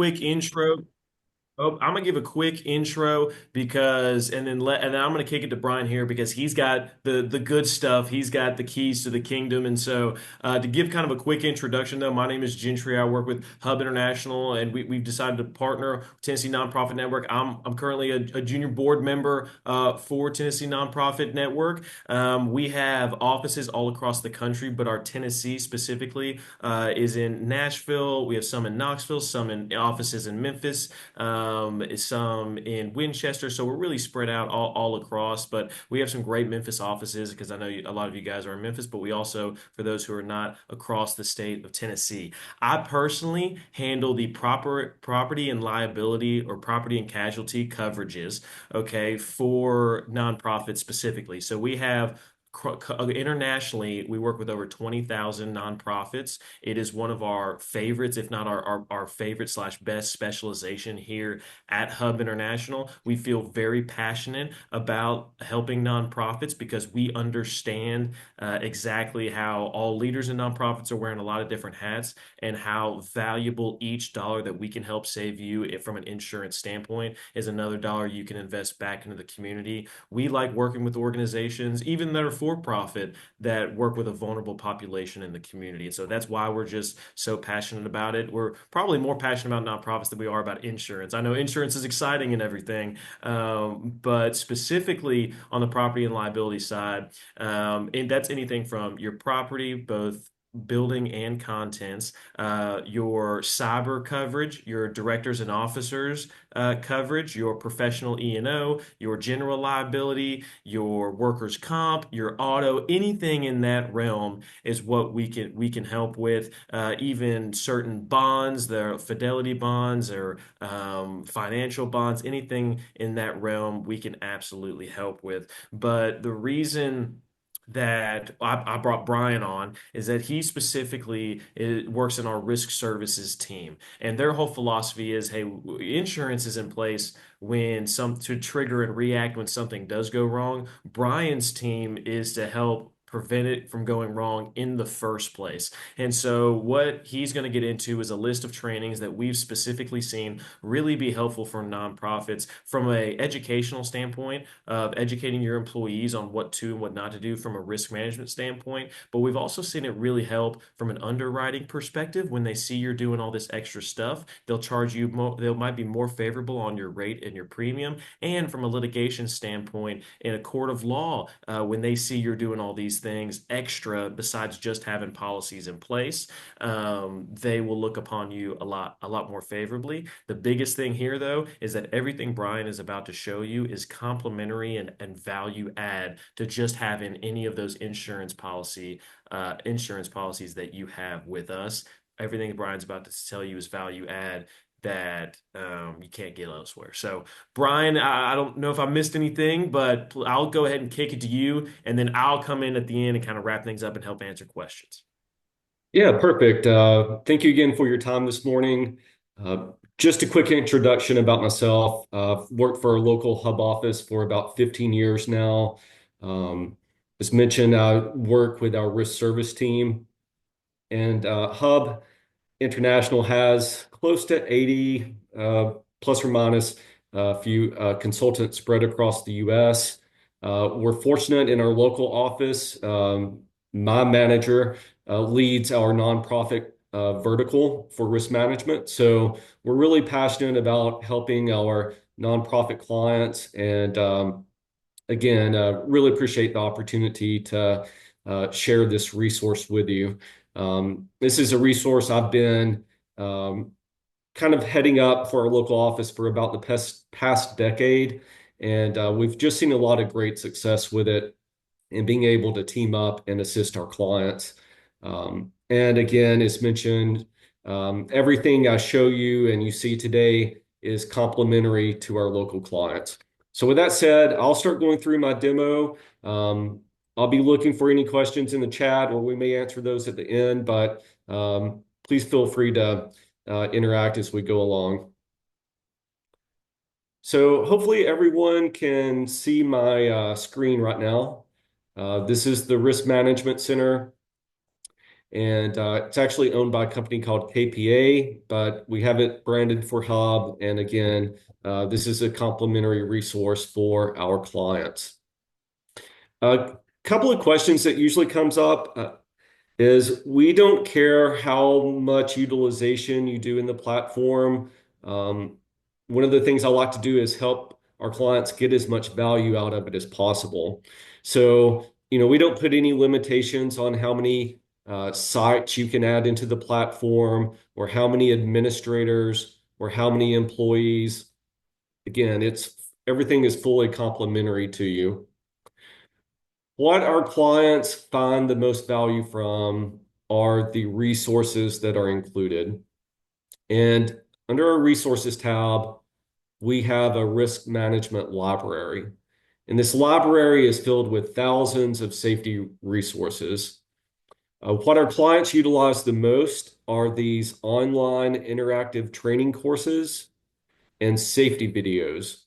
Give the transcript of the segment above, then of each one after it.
quick intro. Oh, I'm gonna give a quick intro because, and then I'm gonna kick it to Brian here because he's got the good stuff. He's got the keys to the kingdom, and so to give kind of a quick introduction, though, my name is Gentry. I work with Hub International, and we've decided to partner with Tennessee Nonprofit Network. I'm currently a junior board member for Tennessee Nonprofit Network. We have offices all across the country, but our Tennessee specifically is in Nashville. We have some in Knoxville, some in offices in Memphis, some in Winchester. So we're really spread out all across, but we have some great Memphis offices because I know a lot of you guys are in Memphis, but we also, for those who are not, across the state of Tennessee. I personally handle the proper property and liability or property and casualty coverages, okay, for nonprofits specifically. So we have internationally, we work with over 20,000 nonprofits. It is one of our favorites, if not our favorite slash best specialization here at Hub International. We feel very passionate about helping nonprofits because we understand exactly how all leaders in nonprofits are wearing a lot of different hats and how valuable each dollar that we can help save you from an insurance standpoint is another dollar you can invest back into the community. We like working with organizations, even that are for profit, that work with a vulnerable population in the community. And so that's why we're just so passionate about it. We're probably more passionate about nonprofits than we are about insurance. I know insurance is exciting and everything, but specifically on the property and liability side, and that's anything from your property, both building and contents, your cyber coverage, your directors and officers coverage, your professional E&O, your general liability, your workers' comp, your auto, anything in that realm is what we can help with. Even certain bonds, the fidelity bonds or financial bonds, anything in that realm, we can absolutely help with. But the reason that I brought Brian on is that he specifically works in our risk services team, and their whole philosophy is, hey, insurance is in place when some to trigger and react when something does go wrong. Brian's team is to help prevent it from going wrong in the first place. And so what he's going to get into is a list of trainings that we've specifically seen really be helpful for nonprofits from a educational standpoint of educating your employees on what to and what not to do from a risk management standpoint. But we've also seen it really help from an underwriting perspective. When they see you're doing all this extra stuff, they'll charge you more, they might be more favorable on your rate and your premium. And from a litigation standpoint, in a court of law, when they see you're doing all these things extra besides just having policies in place, they will look upon you a lot more favorably. The biggest thing here, though, is that everything Brian is about to show you is complementary and value add to just having any of those insurance policies that you have with us. Everything Brian's about to tell you is value add that you can't get elsewhere. So, Brian, I don't know if I missed anything, but I'll go ahead and kick it to you, and then I'll come in at the end and kind of wrap things up and help answer questions. Yeah, perfect. Thank you again for your time this morning. Just a quick introduction about myself. I've worked for a local hub office for about 15 years now. As mentioned, I work with our risk service team, and Hub International has close to 80, plus or minus a few consultants spread across the U.S. We're fortunate in our local office. My manager leads our nonprofit vertical for risk management. So we're really passionate about helping our nonprofit clients. And again, really appreciate the opportunity to share this resource with you. This is a resource I've been um, kind of heading up for our local office for about the past decade. And we've just seen a lot of great success with it and being able to team up and assist our clients. And again, as mentioned, everything I show you and you see today is complementary to our local clients. So with that said, I'll start going through my demo. I'll be looking for any questions in the chat, or we may answer those at the end, but please feel free to interact as we go along. So hopefully everyone can see my screen right now. This is the Risk Management Center. and it's actually owned by a company called KPA, but we have it branded for Hub. And again, this is a complimentary resource for our clients. A couple of questions that usually comes up is we don't care how much utilization you do in the platform. Um, One of the things I like to do is help our clients get as much value out of it as possible. So, we don't put any limitations on how many sites you can add into the platform or how many administrators or how many employees. Again, it's everything is fully complimentary to you. What our clients find the most value from are the resources that are included. And under our resources tab, we have a risk management library. And this library is filled with thousands of safety resources. What our clients utilize the most are these online interactive training courses and safety videos.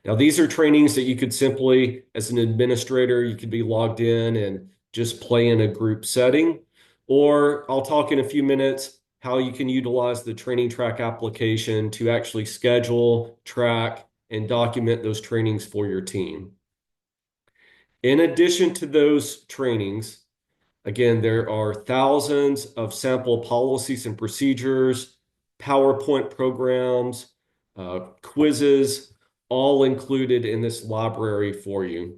Now, these are trainings that you could simply, as an administrator, you could be logged in and just play in a group setting. Or I'll talk in a few minutes how you can utilize the training track application to actually schedule, track, and document those trainings for your team. In addition to those trainings, again, there are thousands of sample policies and procedures, PowerPoint programs, quizzes, all included in this library for you.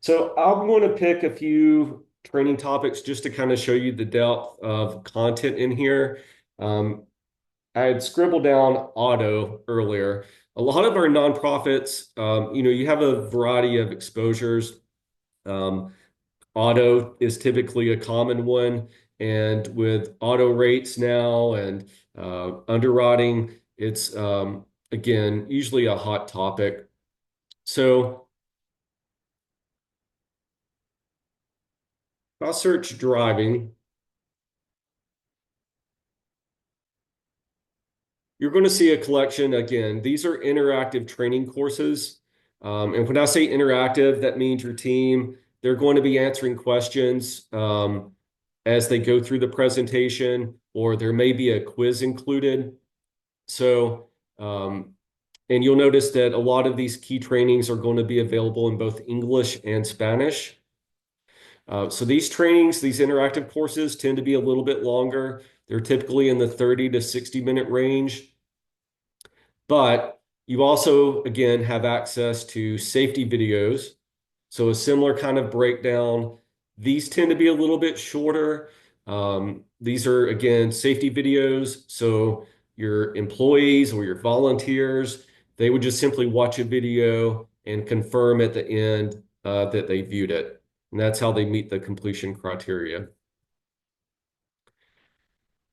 So I'm going to pick a few training topics just to kind of show you the depth of content in here. Um, I had scribbled down auto earlier. A lot of our nonprofits, you have a variety of exposures. Um, Auto is typically a common one. And with auto rates now and underwriting, it's again usually a hot topic. So if I search driving, you're going to see a collection. Again, these are interactive training courses. And when I say interactive, that means your team, they're going to be answering questions as they go through the presentation, or there may be a quiz included. So, and you'll notice that a lot of these key trainings are going to be available in both English and Spanish. So these trainings, these interactive courses tend to be a little bit longer. They're typically in the 30 to 60-minute range. But you also, again, have access to safety videos. So a similar kind of breakdown. These tend to be a little bit shorter. These are, again, safety videos. So your employees or your volunteers, they would just simply watch a video and confirm at the end that they viewed it. And that's how they meet the completion criteria.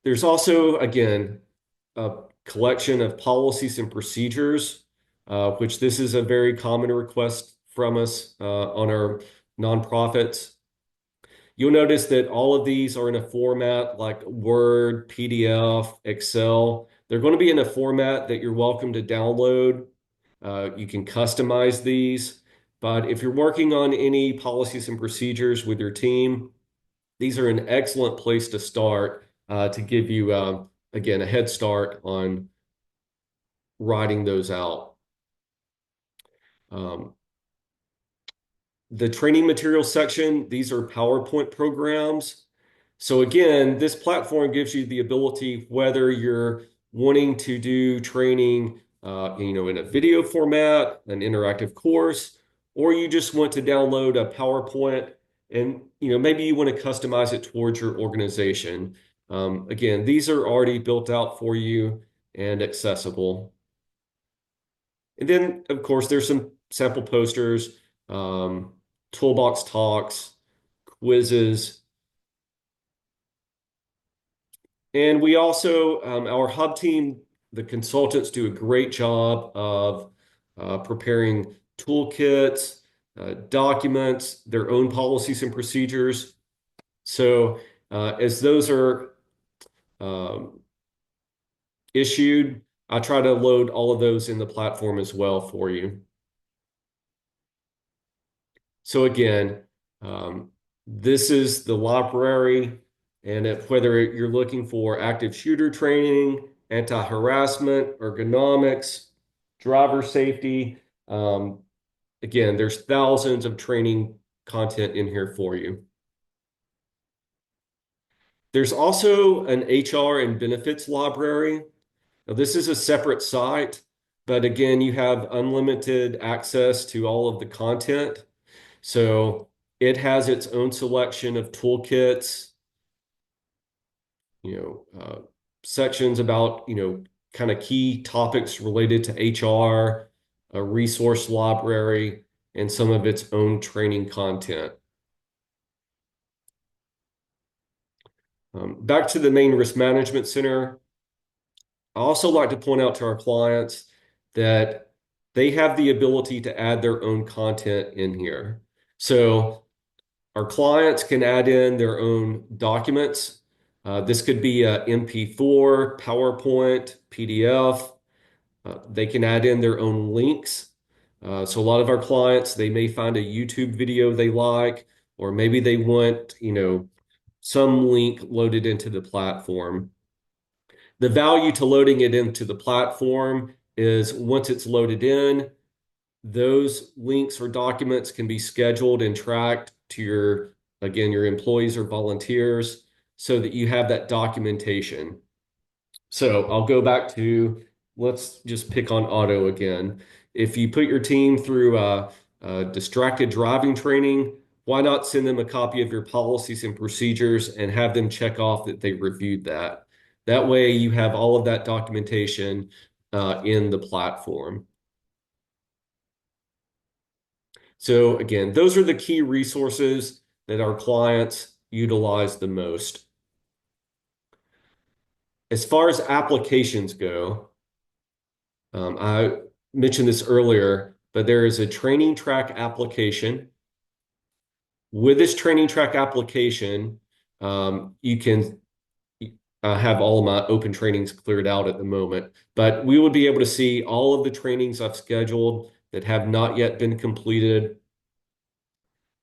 There's also, again, a collection of policies and procedures, which this is a very common request from us on our nonprofits. You'll notice that all of these are in a format like Word, PDF, Excel. They're going to be in a format that you're welcome to download. You can customize these. But if you're working on any policies and procedures with your team, these are an excellent place to start to give you, again, a head start on writing those out. Um, the training materials section, these are PowerPoint programs. So again, this platform gives you the ability, whether you're wanting to do training, in a video format, an interactive course, or you just want to download a PowerPoint and, maybe you want to customize it towards your organization. Again, these are already built out for you and accessible. And then, of course, there's some sample posters, um, toolbox talks, quizzes. And we also, our hub team, the consultants do a great job of preparing toolkits, documents, their own policies and procedures. So as those are um, issued, I try to load all of those in the platform as well for you. So again, this is the library. And if, whether you're looking for active shooter training, anti-harassment, ergonomics, driver safety, um, again, there's thousands of training content in here for you. There's also an HR and benefits library. Now, this is a separate site, but again, you have unlimited access to all of the content. So it has its own selection of toolkits, you sections about, kind of key topics related to HR, a resource library, and some of its own training content. Back to the main risk management center. I also like to point out to our clients that they have the ability to add their own content in here. So our clients can add in their own documents. This could be a MP4, PowerPoint, PDF. They can add in their own links. So a lot of our clients, they may find a YouTube video they like, or maybe they want, some link loaded into the platform. The value to loading it into the platform is once it's loaded in, those links or documents can be scheduled and tracked to again, your employees or volunteers so that you have that documentation. So I'll go back to, let's just pick on auto again. If you put your team through distracted driving training, why not send them a copy of your policies and procedures and have them check off that they reviewed that? That way you have all of that documentation in the platform. So again, those are the key resources that our clients utilize the most. As far as applications go, I mentioned this earlier, but there is a training track application. With this training track application, you can have all of my open trainings cleared out at the moment, but we would be able to see all of the trainings I've scheduled that have not yet been completed.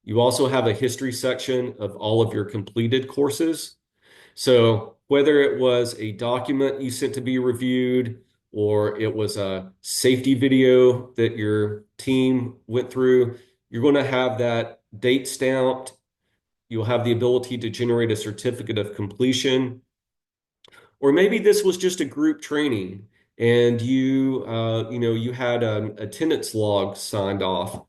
You also have a history section of all of your completed courses. So whether it was a document you sent to be reviewed, or it was a safety video that your team went through, you're going to have that date stamped. You'll have the ability to generate a certificate of completion. Or maybe this was just a group training and you had an attendance log signed off.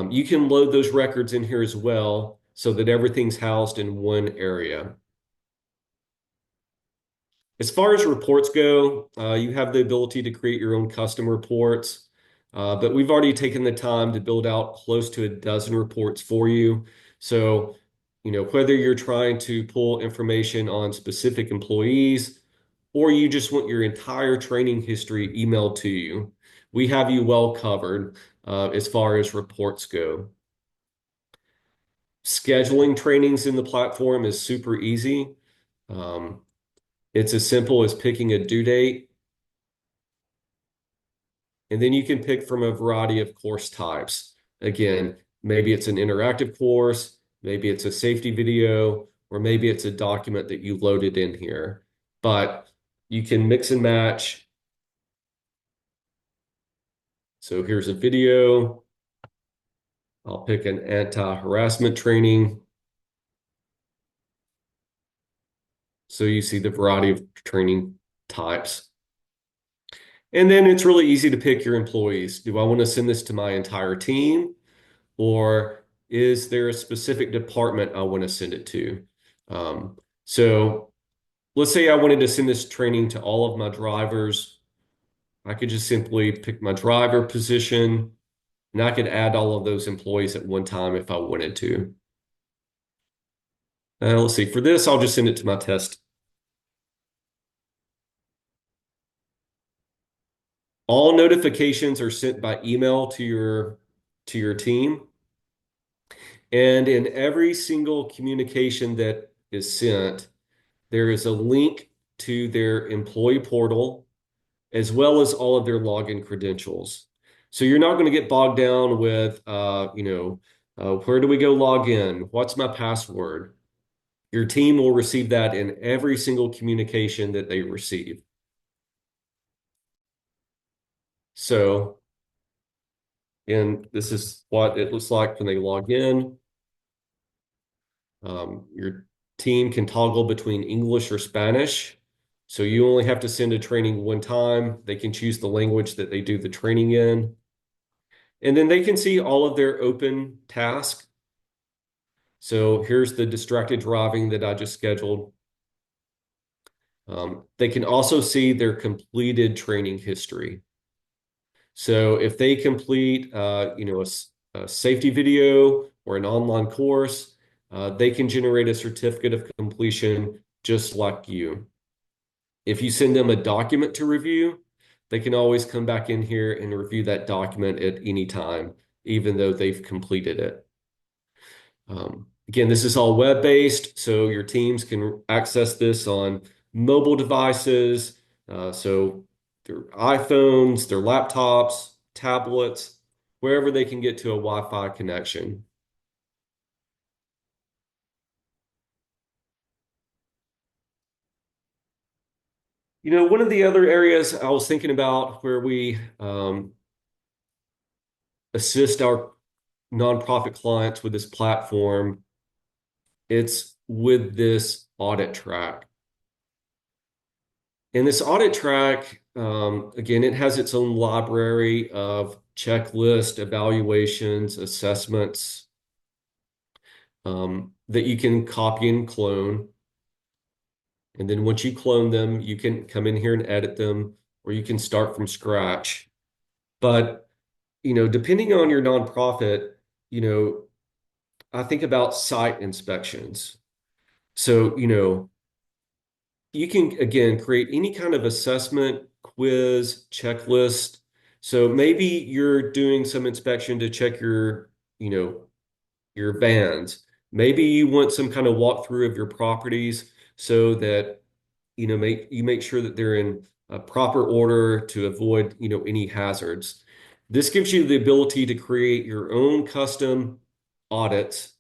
You can load those records in here as well so that everything's housed in one area. As far as reports go, you have the ability to create your own custom reports, but we've already taken the time to build out close to a dozen reports for you. So, whether you're trying to pull information on specific employees or you just want your entire training history emailed to you, we have you well covered as far as reports go. Scheduling trainings in the platform is super easy. Um, it's as simple as picking a due date, and then you can pick from a variety of course types. Again, maybe it's an interactive course, maybe it's a safety video, or maybe it's a document that you loaded in here. But you can mix and match. So here's a video. I'll pick an anti-harassment training. So you see the variety of training types. And then it's really easy to pick your employees. Do I want to send this to my entire team? Or is there a specific department I want to send it to? So let's say I wanted to send this training to all of my drivers. I could just simply pick my driver position, and I could add all of those employees at one time if I wanted to. Let's see, for this, I'll just send it to my test. All notifications are sent by email to your team. And in every single communication that is sent, there is a link to their employee portal as well as all of their login credentials. So you're not going to get bogged down with, where do we go log in? What's my password? Your team will receive that in every single communication that they receive. So, and this is what it looks like when they log in. Your team can toggle between English or Spanish. So you only have to send a training one time. They can choose the language that they do the training in. And then they can see all of their open tasks. So here's the distracted driving that I just scheduled. They can also see their completed training history. So if they complete, a safety video or an online course, they can generate a certificate of completion just like you. If you send them a document to review, they can always come back in here and review that document at any time, even though they've completed it. Again, this is all web-based, so your teams can access this on mobile devices, so their iPhones, their laptops, tablets, wherever they can get to a Wi-Fi connection. One of the other areas I was thinking about where we assist our nonprofit clients with this platform, it's with this audit track. And this audit track, again, it has its own library of checklist, evaluations, assessments that you can copy and clone. And then once you clone them, you can come in here and edit them, or you can start from scratch. But, depending on your nonprofit, you know, I think about site inspections. So, you can again create any kind of assessment, quiz, checklist. So maybe you're doing some inspection to check you know, your vans. Maybe you want some kind of walkthrough of your properties so that make sure that they're in a proper order to avoid, any hazards. This gives you the ability to create your own custom audits.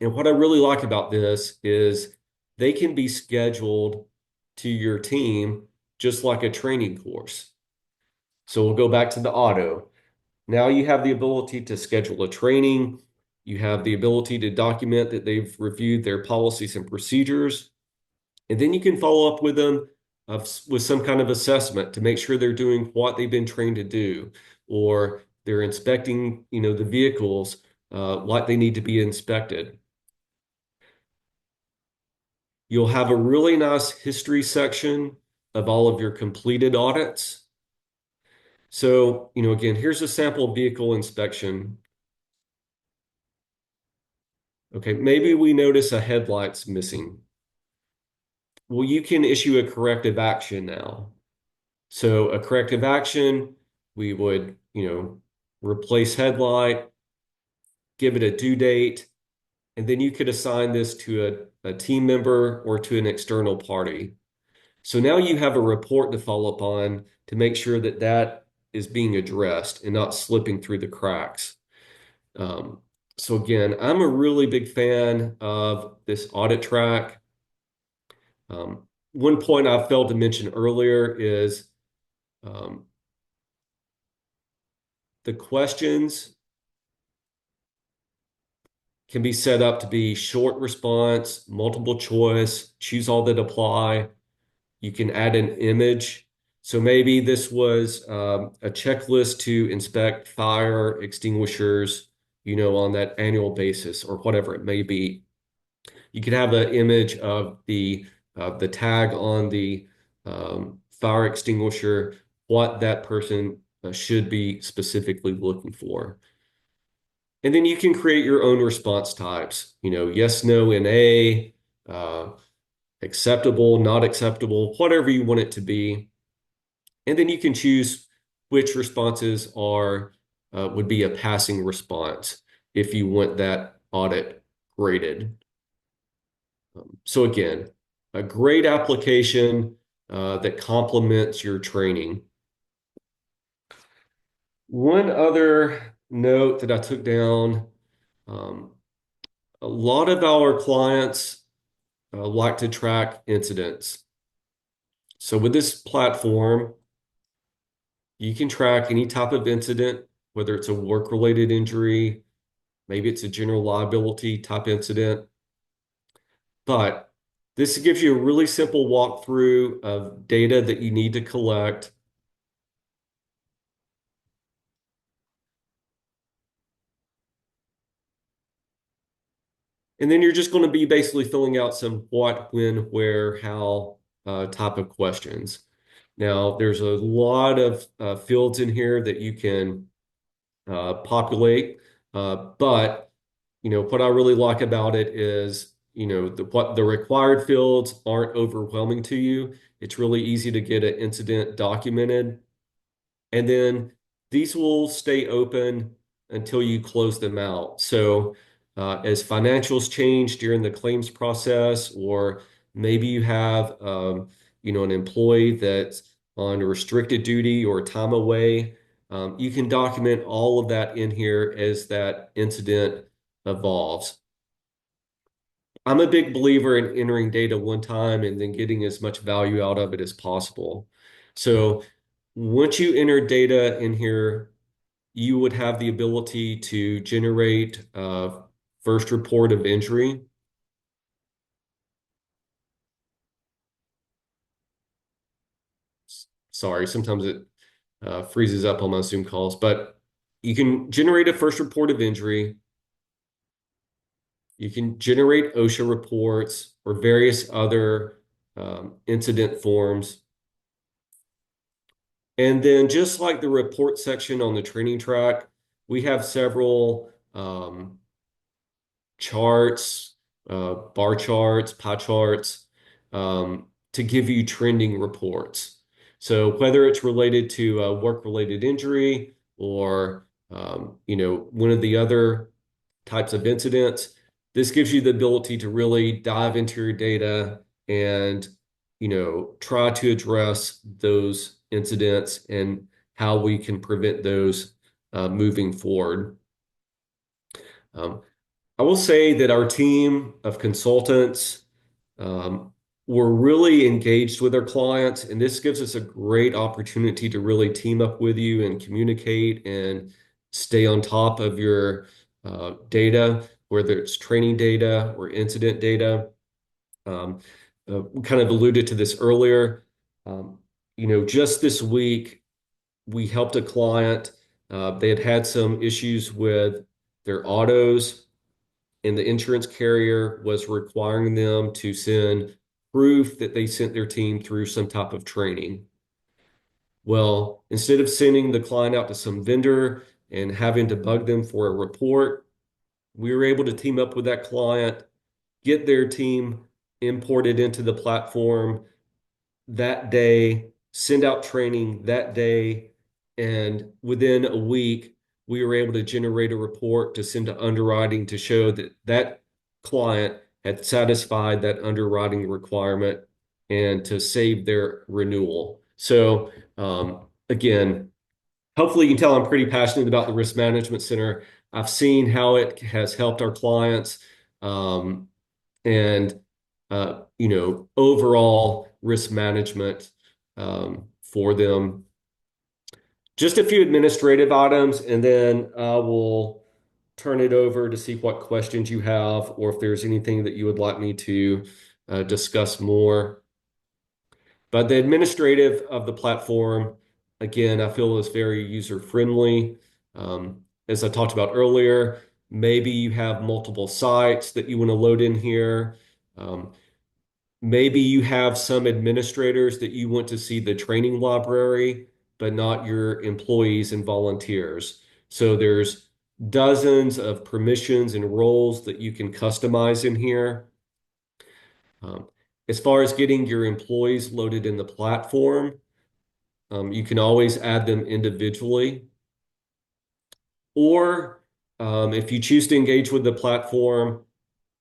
And what I really like about this is they can be scheduled to your team just like a training course. So we'll go back to the auto. Now you have the ability to schedule a training. You have the ability to document that they've reviewed their policies and procedures. And then you can follow up with them with some kind of assessment to make sure they're doing what they've been trained to do, or they're inspecting, the vehicles like they need to be inspected. You'll have a really nice history section of all of your completed audits. So, again, here's a sample vehicle inspection. Okay, maybe we notice a headlight's missing. Well, you can issue a corrective action now. So a corrective action, we would, replace headlight, give it a due date, and then you could assign this to a team member or to an external party. So now you have a report to follow up on to make sure that that is being addressed and not slipping through the cracks. Um, so again, I'm a really big fan of this audit track. One point I failed to mention earlier is um, the questions can be set up to be short response, multiple choice, choose all that apply. You can add an image. So maybe this was a checklist to inspect fire extinguishers, on that annual basis or whatever it may be. You could have an image of the tag on the fire extinguisher, what that person should be specifically looking for. And then you can create your own response types, yes, no, NA, uh, acceptable, not acceptable, whatever you want it to be. And then you can choose which responses would be a passing response if you want that audit graded. So again, a great application that complements your training. One other note that I took down, um, a lot of our clients like to track incidents. So with this platform, you can track any type of incident, whether it's a work-related injury, maybe it's a general liability type incident. But this gives you a really simple walkthrough of data that you need to collect. And then you're just going to be basically filling out some what, when, where, how type of questions. Now, there's a lot of fields in here that you can populate, but what I really like about it is what the required fields aren't overwhelming to you. It's really easy to get an incident documented. And then these will stay open until you close them out. So as financials change during the claims process, or maybe you have an employee that's on a restricted duty or time away, you can document all of that in here as that incident evolves. I'm a big believer in entering data one time and then getting as much value out of it as possible. So once you enter data in here, you would have the ability to generate a first report of injury. Sorry, sometimes it freezes up on my Zoom calls, but you can generate a first report of injury. You can generate OSHA reports or various other incident forms. And then just like the report section on the training track, we have several charts, bar charts, pie charts, to give you trending reports. So whether it's related to a work-related injury or one of the other types of incidents, this gives you the ability to really dive into your data and try to address those incidents and how we can prevent those moving forward. Um, I will say that our team of consultants um, were really engaged with our clients, and this gives us a great opportunity to really team up with you and communicate and stay on top of your data, whether it's training data or incident data. Um, we kind of alluded to this earlier. Um, just this week, we helped a client. They had had some issues with their autos, and the insurance carrier was requiring them to send proof that they sent their team through some type of training. Well, instead of sending the client out to some vendor and having to bug them for a report, we were able to team up with that client, get their team imported into the platform that day, send out training that day, and within a week, we were able to generate a report to send to underwriting to show that that client had satisfied that underwriting requirement and to save their renewal. So, again, hopefully you can tell I'm pretty passionate about the Risk Management Center. I've seen how it has helped our clients. And overall risk management for them. Just a few administrative items, and then I will turn it over to see what questions you have or if there's anything that you would like me to discuss more. But the administrative of the platform, again, I feel is very user friendly. As I talked about earlier, maybe you have multiple sites that you want to load in here. Um, Maybe you have some administrators that you want to see the training library, but not your employees and volunteers. So there's dozens of permissions and roles that you can customize in here. Um, as far as getting your employees loaded in the platform, you can always add them individually. Or if you choose to engage with the platform,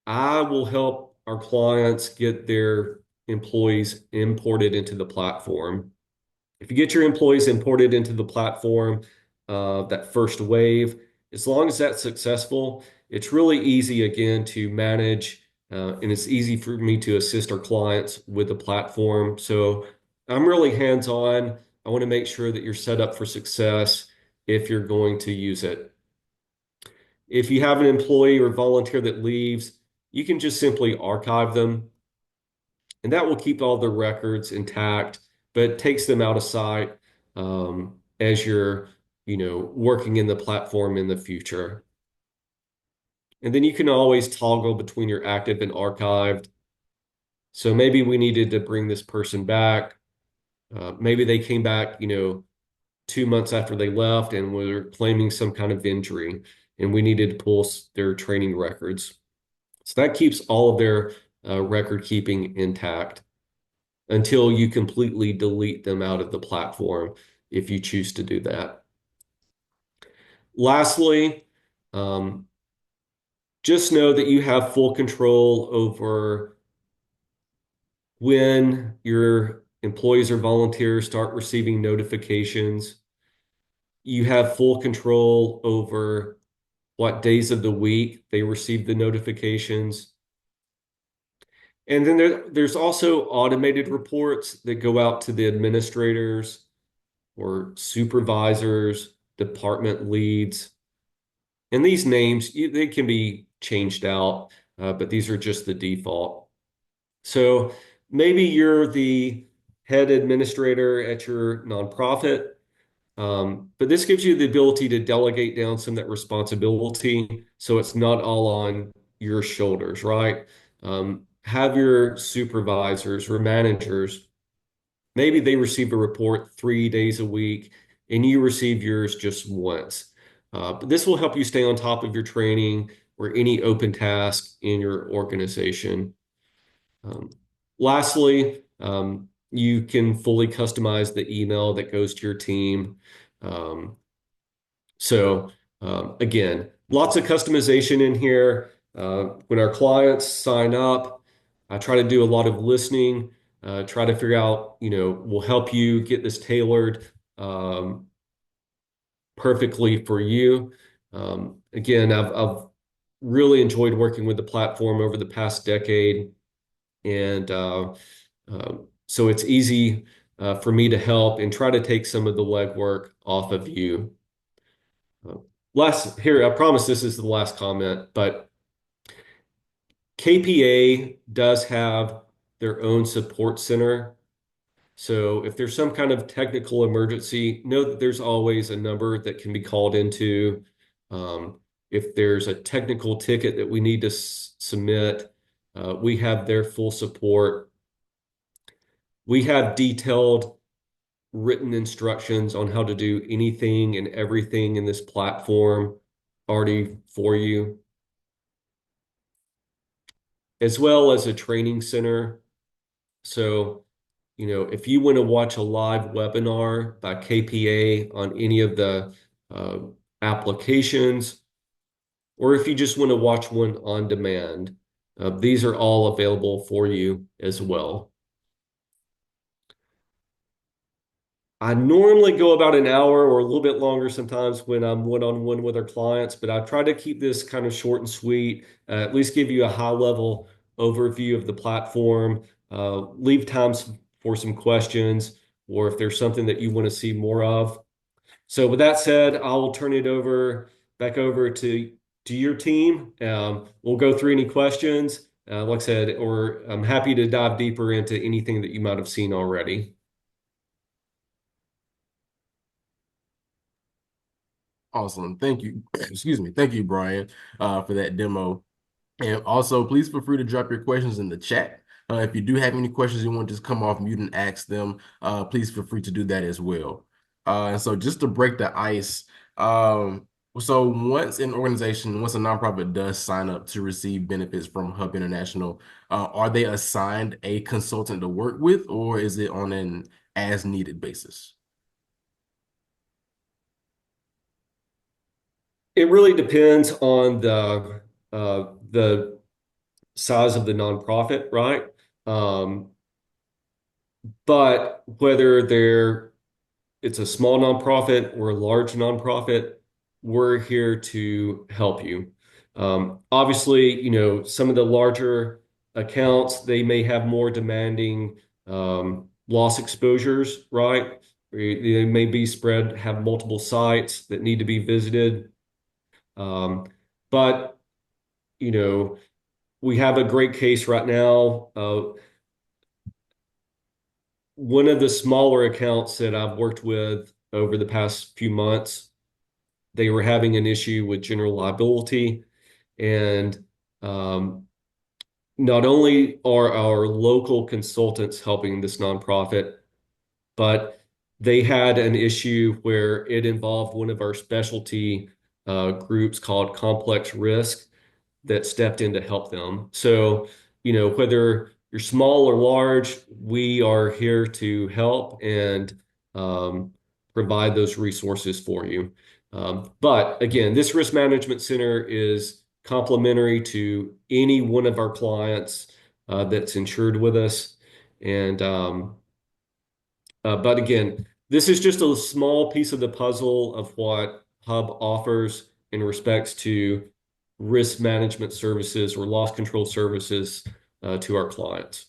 I will help our clients get their employees imported into the platform. If you get your employees imported into the platform, that first wave, as long as that's successful, it's really easy again to manage and it's easy for me to assist our clients with the platform. So I'm really hands-on. I want to make sure that you're set up for success if you're going to use it. If you have an employee or volunteer that leaves, you can just simply archive them, and that will keep all the records intact, but takes them out of sight as you're, working in the platform in the future. And then you can always toggle between your active and archived. So maybe we needed to bring this person back. Maybe they came back, 2 months after they left and were claiming some kind of injury, and we needed to pull their training records. So that keeps all of their record keeping intact until you completely delete them out of the platform if you choose to do that. Lastly, um, just know that you have full control over when your employees or volunteers start receiving notifications. You have full control over what days of the week they receive the notifications. And then there's also automated reports that go out to the administrators or supervisors, department leads. And these names, they can be changed out, but these are just the default. So maybe you're the head administrator at your nonprofit, but this gives you the ability to delegate down some of that responsibility so it's not all on your shoulders, right? Have your supervisors or managers, maybe they receive a report 3 days a week and you receive yours just once. But this will help you stay on top of your training or any open task in your organization. Um, Lastly, you can fully customize the email that goes to your team. Um, again, lots of customization in here. When our clients sign up, I try to do a lot of listening, try to figure out, we'll help you get this tailored um, perfectly for you. Again, I've really enjoyed working with the platform over the past decade. And so it's easy for me to help and try to take some of the legwork off of you. Uh, Here, I promise this is the last comment, but KPA does have their own support center. So if there's some kind of technical emergency, know that there's always a number that can be called into. Um, if there's a technical ticket that we need to submit, we have their full support. We have detailed written instructions on how to do anything and everything in this platform already for you, as well as a training center. So, if you want to watch a live webinar by KPA on any of the uh, applications, or if you just want to watch one on demand, these are all available for you as well. I normally go about an hour or a little bit longer sometimes when I'm one-on-one with our clients, but I try to keep this kind of short and sweet, at least give you a high-level overview of the platform, leave times for some questions, or if there's something that you want to see more of. So with that said, I will turn it back over to your team. We'll go through any questions, like I said, or I'm happy to dive deeper into anything that you might have seen already. Awesome. Thank you. Excuse me. Thank you, Brian, for that demo. And also, please feel free to drop your questions in the chat. If you do have any questions you want to just come off mute and ask them, please feel free to do that as well. And so just to break the ice, so once a nonprofit does sign up to receive benefits from Hub International, are they assigned a consultant to work with, or is it on an as needed basis? It really depends on the size of the nonprofit, right? Um, but whether it's a small nonprofit or a large nonprofit, we're here to help you. Obviously, some of the larger accounts, they may have more demanding loss exposures, right? They may be spread, have multiple sites that need to be visited. Um, but, you know, we have a great case right now. One of the smaller accounts that I've worked with over the past few months, they were having an issue with general liability. And not only are our local consultants helping this nonprofit, but they had an issue where it involved one of our specialty groups called complex risk that stepped in to help them. So, whether you're small or large, we are here to help and um, provide those resources for you. But again, this risk management center is complementary to any one of our clients that's insured with us. And but again, this is just a small piece of the puzzle of what Hub offers in respects to risk management services or loss control services to our clients.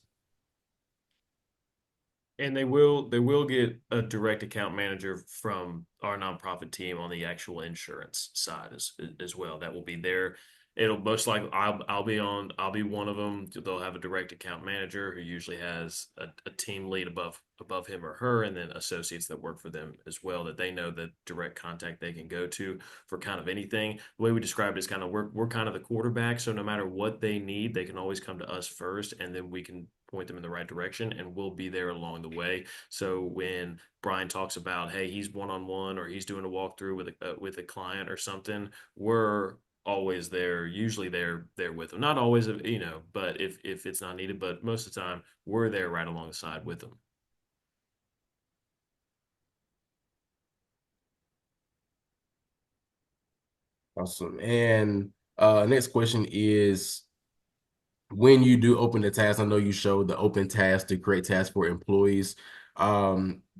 And they will get a direct account manager from our nonprofit team on the actual insurance side as well. That will be there. It'll most likely I'll be one of them. They'll have a direct account manager who usually has a team lead above him or her, and then associates that work for them as well, that they know the direct contact they can go to for kind of anything. The way we describe it is kind of we're kind of the quarterback, so no matter what they need, they can always come to us first, and then we can point them in the right direction, and we'll be there along the way. So when Brian talks about, hey, he's one on one or he's doing a walkthrough with a client or something, we're always there, usually there with them. Not always, but if it's not needed, but most of the time we're there right alongside with them. Awesome. And next question is, when you do open the task, I know you showed the open task to create tasks for employees.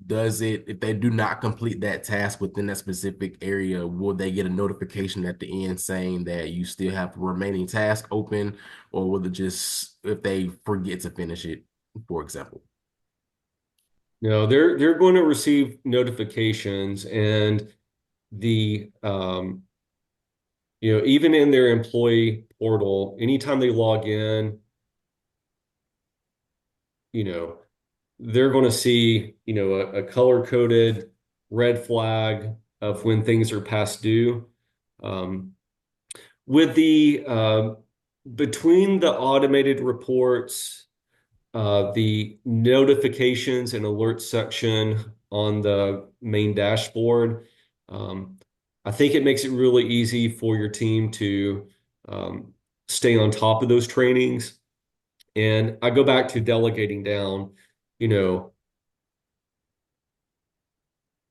Does it, if they do not complete that task within that specific area, will they get a notification at the end saying that you still have remaining task open, or will it just, if they forget to finish it, for example? No, they're going to receive notifications and the even in their employee portal, anytime they log in, you know, they're going to see, a color coded red flag of when things are past due. Um, with the between the automated reports, the notifications and alerts section on the main dashboard, um, I think it makes it really easy for your team to um, stay on top of those trainings. And I go back to delegating down, you know,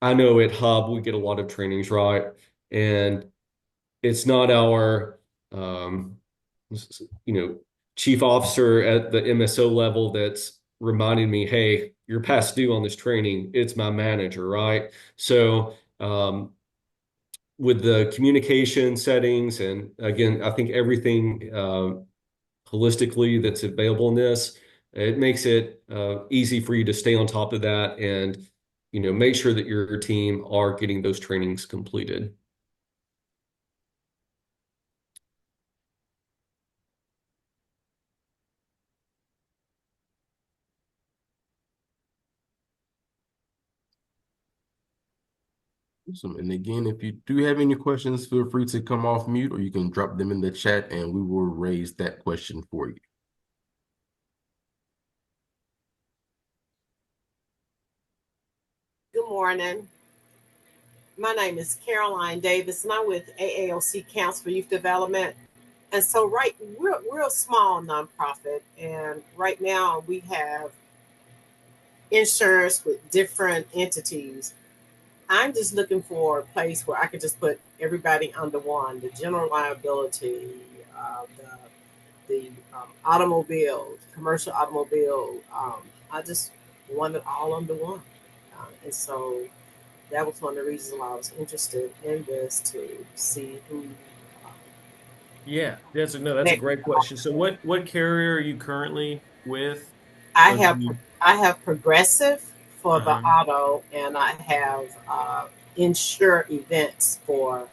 I know at Hub we get a lot of trainings, right? And it's not our, um, you know, chief officer at the MSO level that's reminding me, hey, you're past due on this training. It's my manager, right? So, with the communication settings, and again, I think everything holistically that's available in this, it makes it easy for you to stay on top of that and, make sure that your team are getting those trainings completed. Awesome. And again, if you do have any questions, feel free to come off mute, or you can drop them in the chat and we will raise that question for you. Good morning. My name is Caroline Davis, and I'm with AAOC Council for Youth Development. And so, we're a small nonprofit, and right now we have insurance with different entities. I'm just looking for a place where I could just put everybody under one: the general liability, the automobile, commercial automobile. I just want it all under one, and so that was one of the reasons why I was interested in this, to see who Yeah, that's a Next, great question. So what carrier are you currently with? I Or do have you, I have Progressive for the uh-huh. auto, and I have insure events for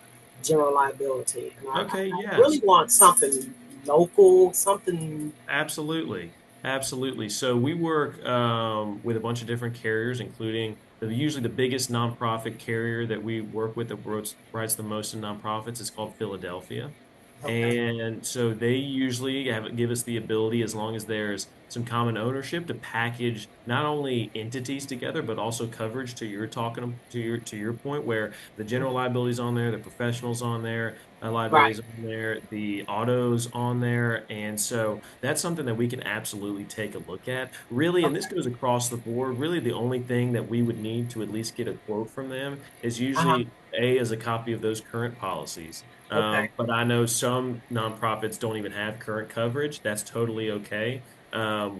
general liability. And Okay, I yes. really want something local, something. Absolutely. Absolutely. So we work with a bunch of different carriers, including usually the biggest nonprofit carrier that we work with that writes the most in nonprofits is called Philadelphia. Okay, And so they usually give us the ability, as long as there's some common ownership, to package not only entities together, but also coverage to your point, where the general mhm, liabilities on there, the professionals on there, right. liabilities on there, the autos on there. And so that's something that we can absolutely take a look at. Really, and this Okay, goes across the board, really the only thing that we would need to at least get a quote from them is uh huh. usually A, is a copy of those current policies. Okay, But I know some nonprofits don't even have current coverage. That's totally okay.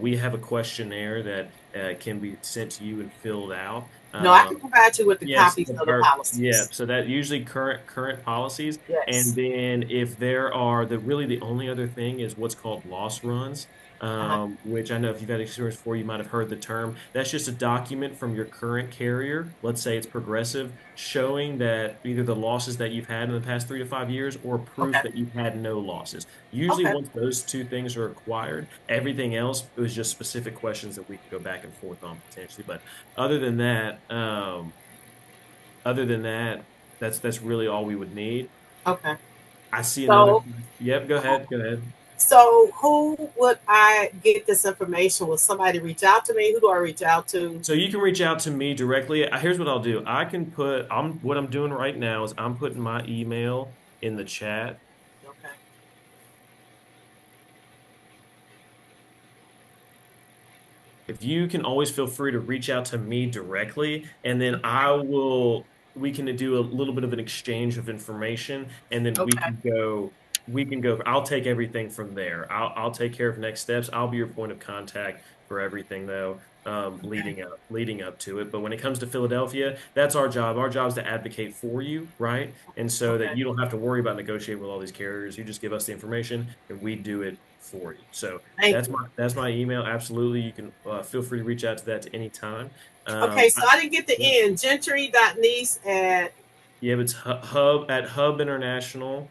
We have a questionnaire that can be sent to you and filled out. no, I can provide you with the Yes, copies the of the per yeah. policies. So that usually current policies, and Yes. then if there are the only other thing is what's called loss runs, Uh huh. which I know if you've had experience before, you might have heard the term. That's just a document from your current carrier. Let's say it's Progressive, showing that either the losses that you've had in the past 3 to 5 years, or proof Okay. that you've had no losses. Usually, Okay. once those two things are acquired, everything else is just specific questions that we can go back and forth on potentially. But other than that, other than that, that's really all we would need. Okay. I see another. So, Yep, go ahead. Go ahead. who would I get this information? Will somebody reach out to me? Who do I reach out to? So you can reach out to me directly. Here's what I'll do. I can put I'm what I'm doing right now is I'm putting my email in the chat. Okay. If you can always feel free to reach out to me directly, and then we can do a little bit of an exchange of information, and then Okay. I'll take everything from there. I'll take care of next steps. I'll be your point of contact for everything though, Okay. leading up to it. But when it comes to Philadelphia, that's our job. Our job is to advocate for you, right? And so that Okay. you don't have to worry about negotiating with all these carriers. You just give us the information and we do it for you. So Thank that's you. my email. Absolutely. You can feel free to reach out to that at any time. Okay, so I, I didn't get the yeah, end. Gentry.niece at yeah, it's okay. hubinternational.com.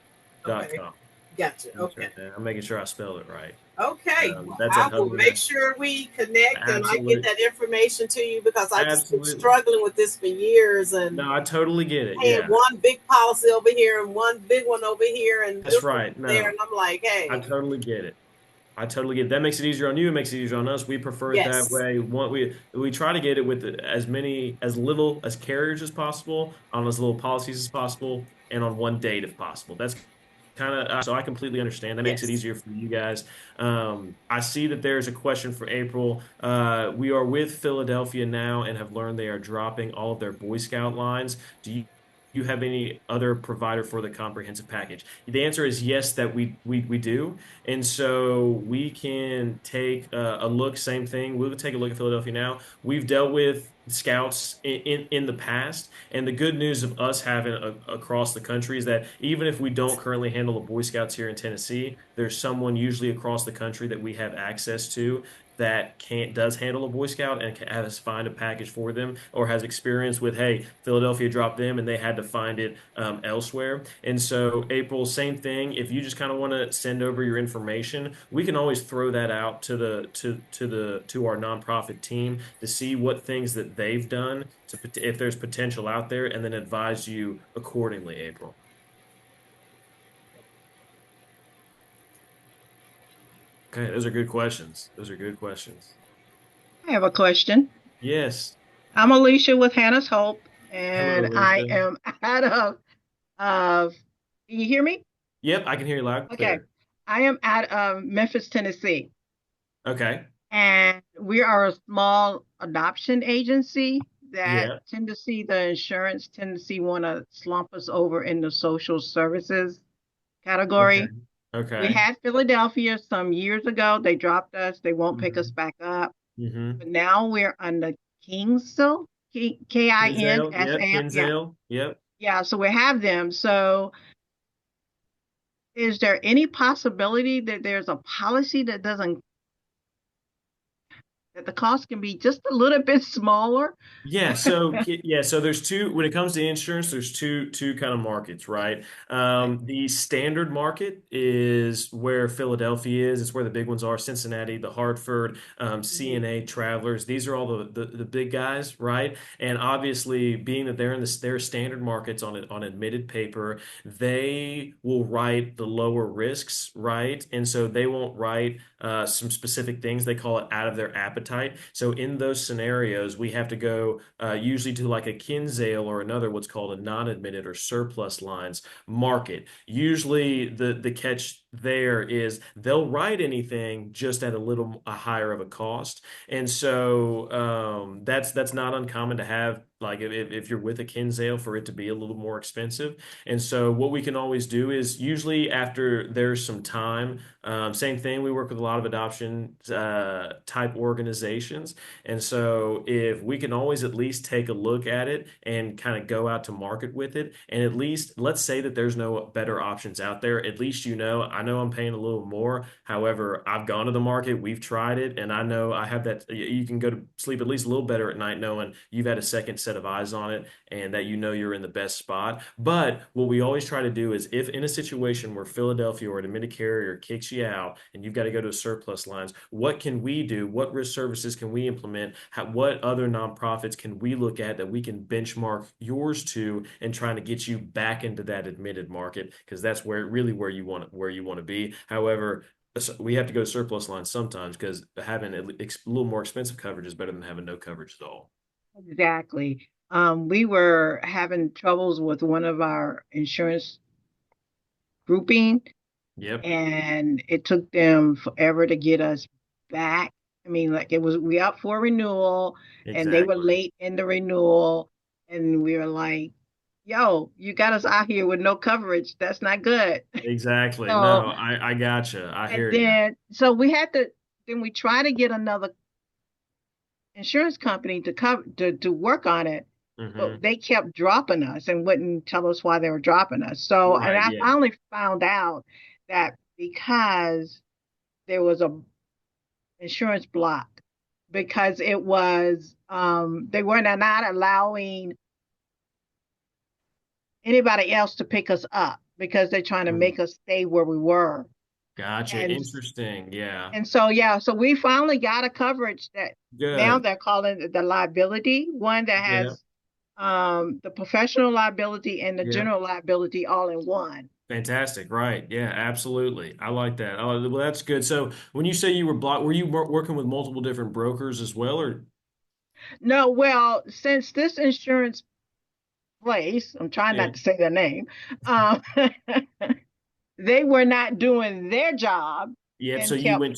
Gotcha. That's Okay. right. I'm making sure I spelled it right. Okay. Well, That's I at will Hub make Internet. sure we connect and I get Absolutely. that information to you because I just been Absolutely. struggling with this for years and No, I totally get it. had Yeah, one big policy over here and one big one over here and that's this one right. over there. No, And I'm like, I hey, totally get it. I totally get it. That makes it easier on you. It makes it easier on us. We prefer it that yes, way. We try to get it with as little as carriers as possible, on as little policies as possible, and on one date if possible. That's kind of so I completely understand. That makes it yes. easier for you guys. I see that there's a question for April. We are with Philadelphia now and have learned they are dropping all of their Boy Scout lines. Do you have any other provider for the comprehensive package? The answer is yes, that we do. And so we can take a look, same thing. We'll take a look at Philadelphia now. We've dealt with scouts in the past. And the good news of us having across the country is that even if we don't currently handle the Boy Scouts here in Tennessee, there's someone usually across the country that we have access to that can't does handle a Boy Scout and can has find a package for them, or has experience with, hey, Philadelphia dropped them and they had to find it elsewhere. And so, April, same thing. If you just kind of want to send over your information, we can always throw that out to our nonprofit team to see what things that they've done to if there's potential out there, and then advise you accordingly, April. Okay, those are good questions. Those are good questions. I have a question. Yes. I'm Alicia with Hannah's Hope, Hello, and I Alicia. am out of can you hear me? Yep, I can hear you loud and Okay. clear. I am out of Memphis, Tennessee, Okay. and we are a small adoption agency that Yeah. Tennessee want to slump us over in the social services Okay. category. We Okay. had Philadelphia some years ago. They dropped us. They won't pick us Mm-hmm. back up. Mm-hmm. But now we're under Kinsale, Kinsale. Yep. Kinsale. Yeah. Kinsale. Yep. Yeah. So we have them. So is there any possibility that there's a policy that doesn't, that the cost can be just a little bit smaller? So there's two when it comes to insurance, there's two kind of markets, right? Right. The standard market is where Philadelphia is. It's where the big ones are, Cincinnati, the Hartford, Mhm. CNA, Travelers. These are all the big guys, right? And obviously, being that they're in their standard markets on admitted paper, they will write the lower risks, right? And so they won't write some specific things. They call it out of their appetite. So in those scenarios, we have to go usually to like a Kinsale or another what's called a non-admitted or surplus lines market. Usually the catch there is they'll write anything just at a higher of a cost. And so that's not uncommon to have like if you're with a Kinsale for it to be a little more expensive. And so what we can always do is usually after there's some time, same thing, we work with a lot of adoption type organizations. And so if we can always at least take a look at it and kind of go out to market with it, and at least let's say that there's no better options out there, at least I know I'm paying a little more. However, I've gone to the market, we've tried it, and I know I have that you can go to sleep at least a little better at night knowing you've had a second set of eyes on it and that you know you're in the best spot. But what we always try to do is if in a situation where Philadelphia or an admitted carrier kicks you out and you've got to go to surplus lines, what can we do? What risk services can we implement? What other nonprofits can we look at that we can benchmark yours to and trying to get you back into that admitted market? Because that's where you want to be. However, we have to go to surplus lines sometimes because having a little more expensive coverage is better than having no coverage at all. Exactly. We were having troubles with one of our insurance grouping, Yep, and it took them forever to get us back. I mean, like it was we up for renewal, and they were exactly. late in the renewal, and we were like, "Yo, you got us out here with no coverage. That's not good." Exactly. So, No, I gotcha. I and hear you. then so we had to then we try to get another insurance company to cover to work on it, but Hmm. they kept dropping us and wouldn't tell us why they were dropping us. So, and Right. I Yeah. finally found out that because there was a insurance block, because it was they were not allowing anybody else to pick us up because they're trying to Mm. make us stay where we were. Gotcha. And Interesting. Yeah. so yeah, so we finally got a coverage that now Good. they're calling it the liability one that Yeah. has the professional liability and the Yeah. general liability all in one. Fantastic. Right. Yeah, absolutely. I like that. Well, that's good. So when you say you were blocked, were you working with multiple different brokers as well, or? No, well, since this insurance place, I'm trying Yeah. not to say their name, um, they were not doing their job Yep. So and kept putting,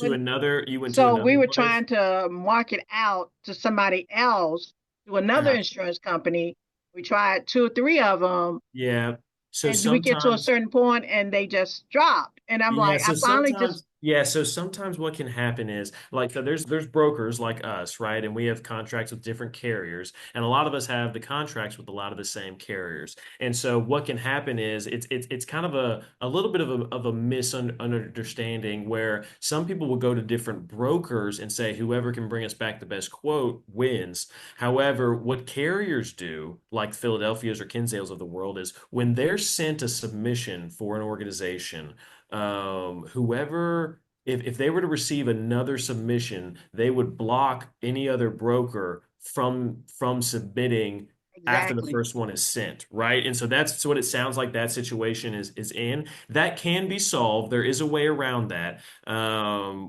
you went to so we another were place? trying to market out to somebody else, to another Gotcha. insurance company. We tried two or three of them, Yeah. So and we get to a sometimes certain point and they just drop. And I'm Yeah, like, I so finally just, sometimes, yeah, so sometimes what can happen is like so there's brokers like us, right? And we have contracts with different carriers, and a lot of us have the contracts with a lot of the same carriers. And so what can happen is it's kind of a little bit of a misunderstanding where some people will go to different brokers and say whoever can bring us back the best quote wins. However, what carriers do, like Philadelphia's or Kinsale's of the world, is when they're sent a submission for an organization whoever if they were to receive another submission, they would block any other broker from submitting after the exactly. first one is sent, right? And so that's what it sounds like that situation is in. That can be solved. There is a way around that,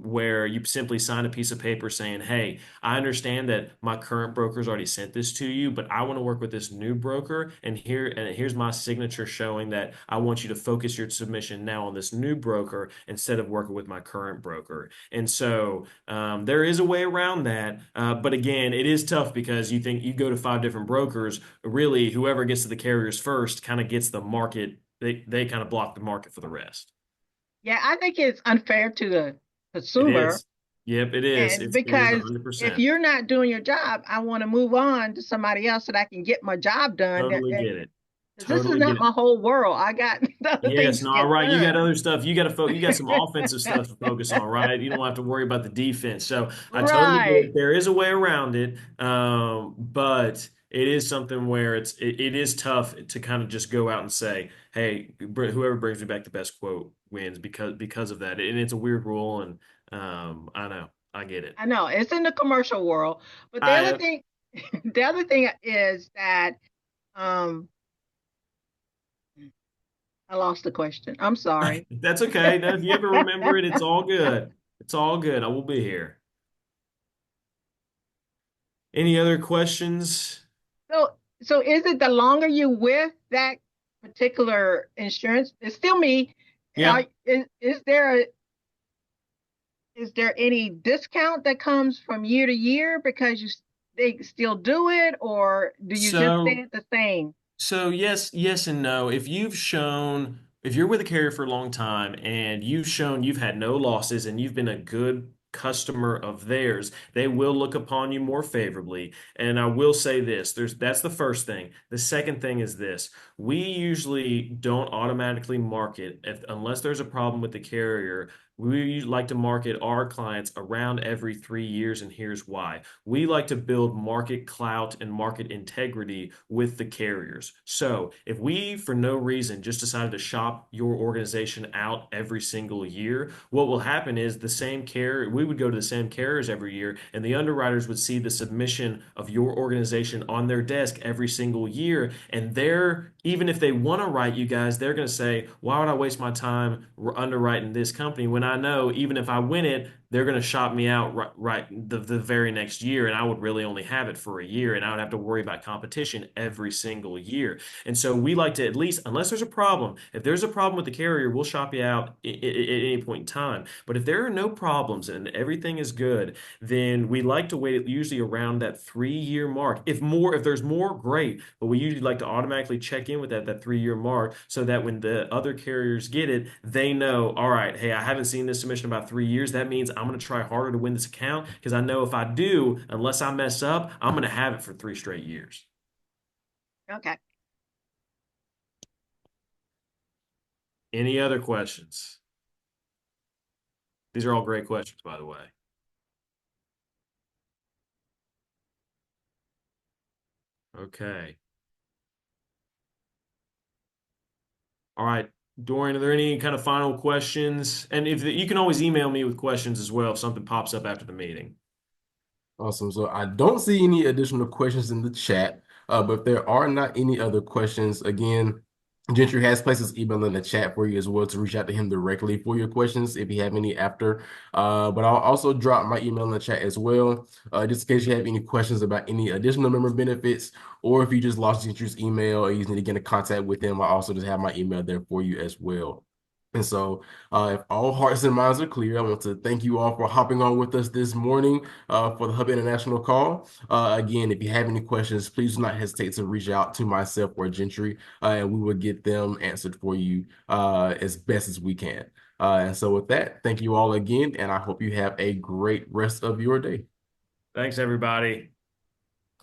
where you simply sign a piece of paper saying, "Hey, I understand that my current broker's already sent this to you, but I want to work with this new broker, and here's my signature showing that I want you to focus your submission now on this new broker instead of working with my current broker." And so there is a way around that, but again, it is tough because you think you go to five different brokers, really whoever gets to the carriers first kind of gets the market. They kind of block the market for the rest. Yeah, I think it's unfair to the It consumer. is. Yep, it is. And It is because if 100%. you're not doing your job, I want to move on to somebody else so that I can get my job done. Totally get it. Because this is Totally get not it. my whole world. I got the other Yes, things to no, all get right. You got done. other stuff. You got some offensive stuff to focus on, right? You don't have to worry about the defense. So I totally get Right. it. There is a way around it, but it is something where it is tough to kind of just go out and say, "Hey, whoever brings me back the best quote wins," because of that. And it's a weird rule, and I know, I get it. I know it's in the commercial world, but the other I thing, the other thing is that um, I lost the question. I'm sorry. That's okay. No, if you ever remember it, it's all good. It's all good. I will be here. Any other questions? So, so is it the longer you with that particular insurance? It's still me. Yeah. Is there any discount that comes from year to year because they still do it, or do you just stay So at the same? So yes and no. If you're with a carrier for a long time and you've shown you've had no losses and you've been a good customer of theirs, they will look upon you more favorably. And I will say this, that's the first thing. The second thing is this. We usually don't automatically market unless there's a problem with the carrier. We like to market our clients around every 3 years, and here's why. We like to build market clout and market integrity with the carriers. So if we, for no reason, just decided to shop your organization out every single year, what will happen is the same carrier, we would go to the same carriers every year, and the underwriters would see the submission of your organization on their desk every single year. And even if they want to write you guys, they're going to say, why would I waste my time underwriting this company when I know even if I win it, they're going to shop me out the very next year, and I would really only have it for a year, and I would have to worry about competition every single year. And so we like to, at least, unless there's a problem, if there's a problem with the carrier, we'll shop you out at any point in time. But if there are no problems and everything is good, then we like to wait usually around that 3 year mark. If there's more, great. But we usually like to automatically check in with that 3 year mark so that when the other carriers get it, they know, all right, hey, I haven't seen this submission in about 3 years. That means I'm going to try harder to win this account because I know if I do, unless I mess up, I'm going to have it for 3 straight years. Okay. Any other questions? These are all great questions, by the way. Okay. All right. Dorian, are there any kind of final questions? And if you can always email me with questions as well if something pops up after the meeting. Awesome. So I don't see any additional questions in the chat, but if there are not any other questions, again, Gentry has placed his email in the chat for you as well to reach out to him directly for your questions if you have any after. But I'll also drop my email in the chat as well, just in case you have any questions about any additional member benefits, or if you just lost Gentry's email or you need to get in contact with him, I also just have my email there for you as well. And so, if all hearts and minds are clear, I want to thank you all for hopping on with us this morning for the Hub International call. Again, if you have any questions, please do not hesitate to reach out to myself or Gentry, and we will get them answered for you as best as we can. And so, with that, thank you all again, and I hope you have a great rest of your day. Thanks, everybody.